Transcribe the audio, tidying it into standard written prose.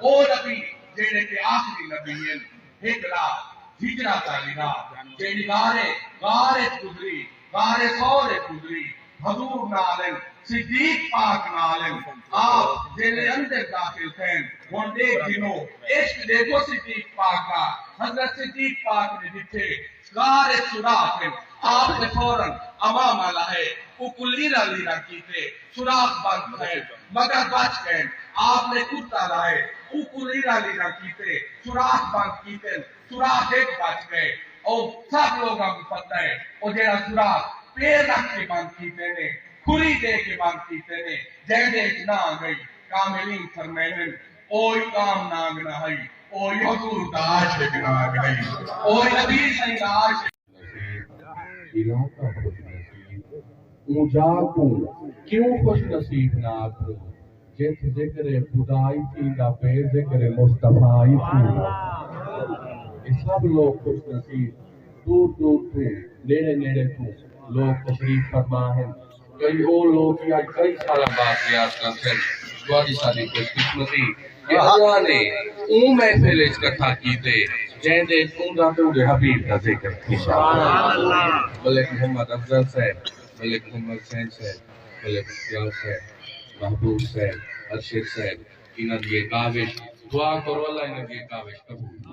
او نبی جیڑے کے آخری نبی ہیں ہجرہ ہجرہ تعلینا جیڑی غارے گزری غارے سور گزری حضور نالن صدیق پاک نالن آپ جیڑے اندر داخل تھے ہن دیکھ گنو عشق دیکھو صدیق پاک کا حضرت صدیق پاک نے جتھے غارے سوراخ ہیں آپ نے فوراً امام لائے وہ لیرا لیرا کیتے سوراخ بند ہے مگر بچ گئے آپ نے کتا لائے وہ لیرا لیرا کیتے سوراخ بند کیتے سوراخ ایک بچ گئے اور سب لوگوں کو پتہ ہے وہ جیڑا سوراخ پیر رکھ کے بند کیتے نے کھری دے کے بند کیتے نے جہدے نہ گئی کاملین فرمائن اوئی کام ناگ نہ ہئی اوئی حضور دا عاشق ناگ ہئی اوئی نبی صلی اللہ عاشق علاقہ خوش نصیب اونجا کو کیوں خوش نصیب نہ کو جت ذکر خدائی تھی دا بے ذکر مصطفیٰ تھی یہ سب لوگ خوش نصیب دور دور تو نیڑے نیڑے تو لوگ تشریف فرما ہیں کئی وہ لوگ یا کئی سالہ بعد ریاض کرتے ہیں سواری ساری خوش قسمتی کہ اللہ نے اون محفل اکٹھا کیتے جہاں دے اوندا تو دے حبیب کا ذکر ملک محمد افضل صاحب ملک محمد حسین صاحب ملک اختیار صاحب محبوب صاحب ارشد صاحب انہاں دی کاوش دعا کرو اللہ انہاں دی کاوش قبول